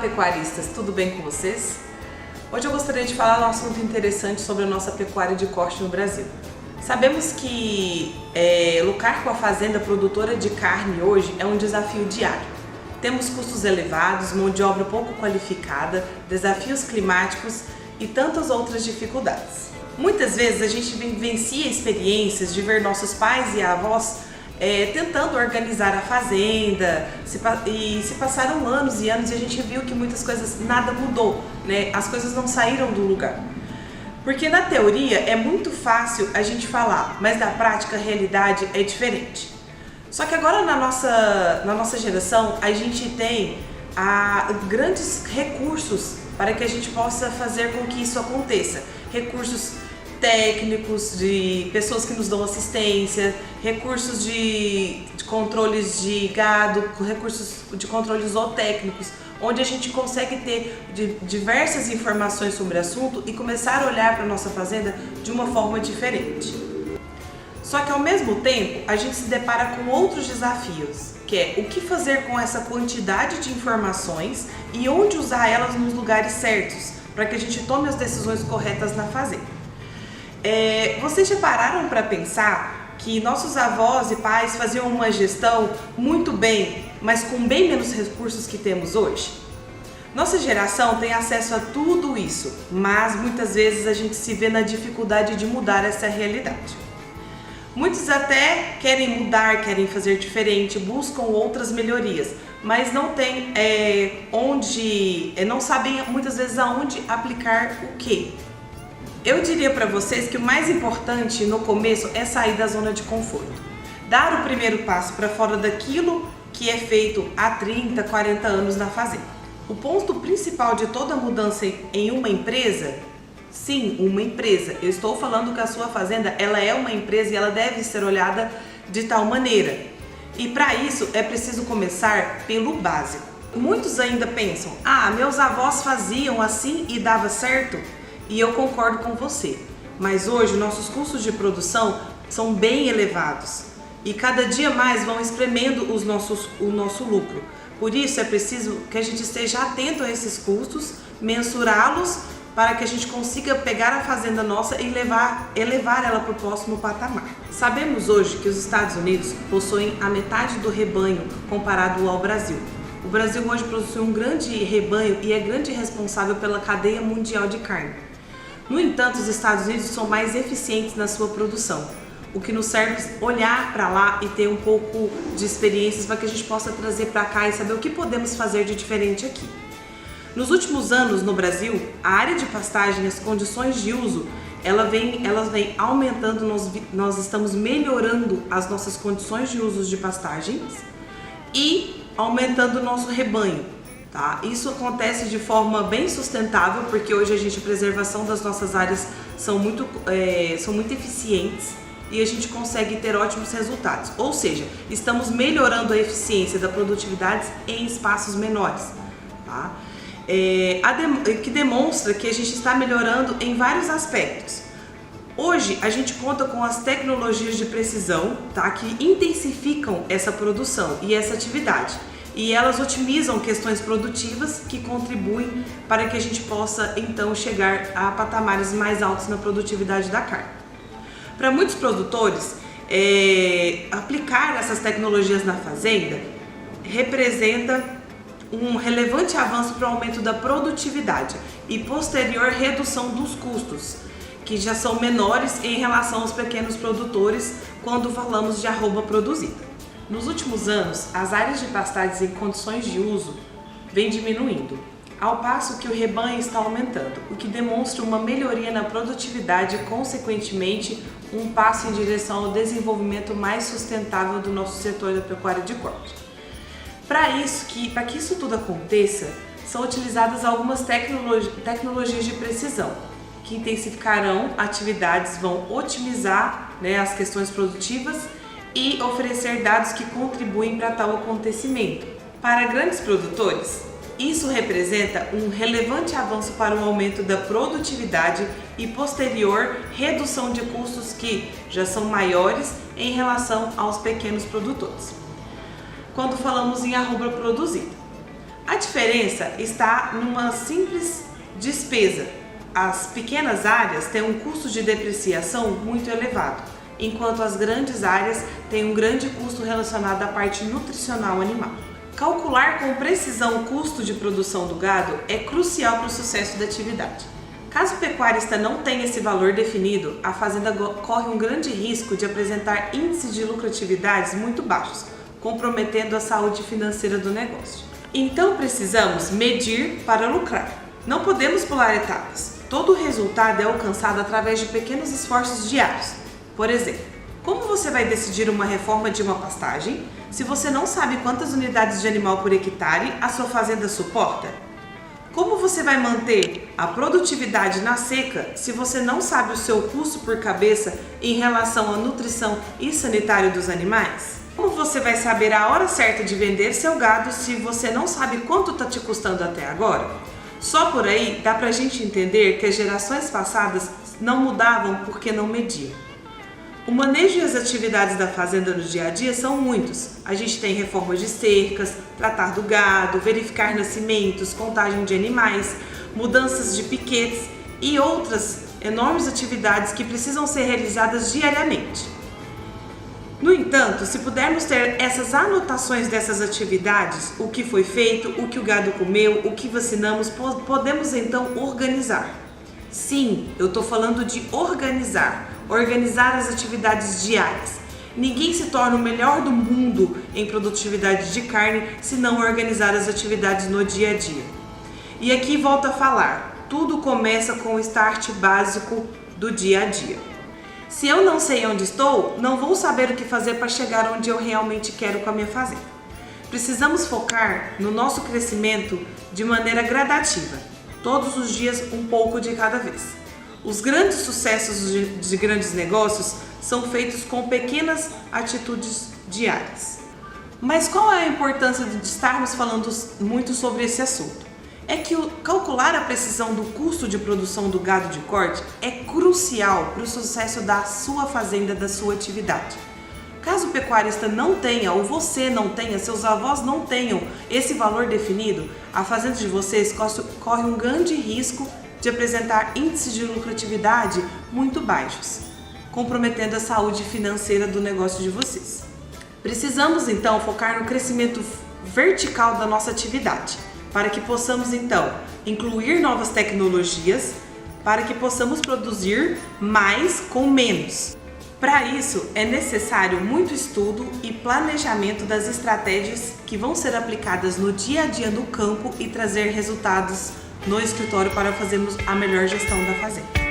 pecuaristas, tudo bem com vocês? Hoje eu gostaria de falar um assunto interessante sobre a nossa pecuária de corte no Brasil. Sabemos que lucrar com a fazenda produtora de carne hoje é um desafio diário. Temos custos elevados, mão de obra pouco qualificada, desafios climáticos e tantas outras dificuldades. Muitas vezes a gente vivencia experiências de ver nossos pais e avós tentando organizar a fazenda, e se passaram anos e anos e a gente viu que muitas coisas, nada mudou, né? As coisas não saíram do lugar. Porque na teoria é muito fácil a gente falar, mas na prática a realidade é diferente. Só que agora na nossa geração a gente tem grandes recursos para que a gente possa fazer com que isso aconteça. Recursos técnicos, de pessoas que nos dão assistência, recursos de controles de gado, recursos de controles zootécnicos, onde a gente consegue ter diversas informações sobre o assunto e começar a olhar para a nossa fazenda de uma forma diferente. Só que ao mesmo tempo a gente se depara com outros desafios, que é o que fazer com essa quantidade de informações e onde usar elas nos lugares certos, para que a gente tome as decisões corretas na fazenda. Vocês já pararam para pensar que nossos avós e pais faziam uma gestão muito bem, mas com bem menos recursos que temos hoje? Nossa geração tem acesso a tudo isso, mas muitas vezes a gente se vê na dificuldade de mudar essa realidade. Muitos até querem mudar, querem fazer diferente, buscam outras melhorias, mas não tem não sabem muitas vezes aonde aplicar o quê. Eu diria para vocês que o mais importante no começo é sair da zona de conforto. Dar o primeiro passo para fora daquilo que é feito há 30, 40 anos na fazenda. O ponto principal de toda mudança em uma empresa, sim, uma empresa. Eu estou falando que a sua fazenda, ela é uma empresa e ela deve ser olhada de tal maneira. E para isso é preciso começar pelo básico. Muitos ainda pensam, meus avós faziam assim e dava certo. E eu concordo com você, mas hoje nossos custos de produção são bem elevados e cada dia mais vão espremendo o nosso lucro. Por isso é preciso que a gente esteja atento a esses custos, mensurá-los para que a gente consiga pegar a fazenda nossa e elevar ela para o próximo patamar. Sabemos hoje que os Estados Unidos possuem a metade do rebanho comparado ao Brasil. O Brasil hoje possui um grande rebanho e é grande responsável pela cadeia mundial de carne. No entanto, os Estados Unidos são mais eficientes na sua produção, o que nos serve olhar para lá e ter um pouco de experiências para que a gente possa trazer para cá e saber o que podemos fazer de diferente aqui. Nos últimos anos no Brasil, a área de pastagem, as condições de uso, elas vêm aumentando, nós estamos melhorando as nossas condições de uso de pastagens e aumentando o nosso rebanho. Tá? Isso acontece de forma bem sustentável, porque hoje a preservação das nossas áreas são muito eficientes e a gente consegue ter ótimos resultados. Ou seja, estamos melhorando a eficiência da produtividade em espaços menores. Tá? Que demonstra que a gente está melhorando em vários aspectos. Hoje a gente conta com as tecnologias de precisão, tá? Que intensificam essa produção e essa atividade. E elas otimizam questões produtivas que contribuem para que a gente possa então chegar a patamares mais altos na produtividade da carne. Para muitos produtores, aplicar essas tecnologias na fazenda representa um relevante avanço para o aumento da produtividade e posterior redução dos custos, que já são menores em relação aos pequenos produtores quando falamos de arroba produzida. Nos últimos anos, as áreas de pastagens em condições de uso vêm diminuindo, ao passo que o rebanho está aumentando, o que demonstra uma melhoria na produtividade e, consequentemente, um passo em direção ao desenvolvimento mais sustentável do nosso setor da pecuária de corte. Para que isso tudo aconteça, são utilizadas algumas tecnologias de precisão, que intensificarão atividades, vão otimizar, as questões produtivas e oferecer dados que contribuem para tal acontecimento. Para grandes produtores, isso representa um relevante avanço para o aumento da produtividade e posterior redução de custos que já são maiores em relação aos pequenos produtores. Quando falamos em arroba produzida, A diferença está numa simples despesa. As pequenas áreas têm um custo de depreciação muito elevado, enquanto as grandes áreas têm um grande custo relacionado à parte nutricional animal. Calcular com precisão o custo de produção do gado é crucial para o sucesso da atividade. Caso o pecuarista não tenha esse valor definido, a fazenda corre um grande risco de apresentar índices de lucratividades muito baixos, comprometendo a saúde financeira do negócio. Então precisamos medir para lucrar. Não podemos pular etapas. Todo o resultado é alcançado através de pequenos esforços diários. Por exemplo, como você vai decidir uma reforma de uma pastagem se você não sabe quantas unidades de animal por hectare a sua fazenda suporta? Como você vai manter a produtividade na seca se você não sabe o seu custo por cabeça em relação à nutrição e sanitário dos animais? Como você vai saber a hora certa de vender seu gado se você não sabe quanto está te custando até agora? Só por aí dá pra gente entender que as gerações passadas não mudavam porque não mediam. O manejo e as atividades da fazenda no dia a dia são muitos. A gente tem reformas de cercas, tratar do gado, verificar nascimentos, contagem de animais, mudanças de piquetes e outras enormes atividades que precisam ser realizadas diariamente. No entanto, se pudermos ter essas anotações dessas atividades, o que foi feito, o que o gado comeu, o que vacinamos, podemos então organizar. Sim, eu estou falando de organizar as atividades diárias. Ninguém se torna o melhor do mundo em produtividade de carne se não organizar as atividades no dia a dia. E aqui volto a falar, tudo começa com o start básico do dia a dia. Se eu não sei onde estou, não vou saber o que fazer para chegar onde eu realmente quero com a minha fazenda. Precisamos focar no nosso crescimento de maneira gradativa, todos os dias um pouco de cada vez. Os grandes sucessos de grandes negócios são feitos com pequenas atitudes diárias. Mas qual é a importância de estarmos falando muito sobre esse assunto? É que calcular a precisão do custo de produção do gado de corte é crucial para o sucesso da sua fazenda, da sua atividade. Caso o pecuarista não tenha, ou você não tenha, seus avós não tenham esse valor definido, a fazenda de vocês corre um grande risco de apresentar índices de lucratividade muito baixos, comprometendo a saúde financeira do negócio de vocês. Precisamos então focar no crescimento vertical da nossa atividade, para que possamos então incluir novas tecnologias, para que possamos produzir mais com menos. Para isso é necessário muito estudo e planejamento das estratégias que vão ser aplicadas no dia a dia no campo e trazer resultados no escritório para fazermos a melhor gestão da fazenda.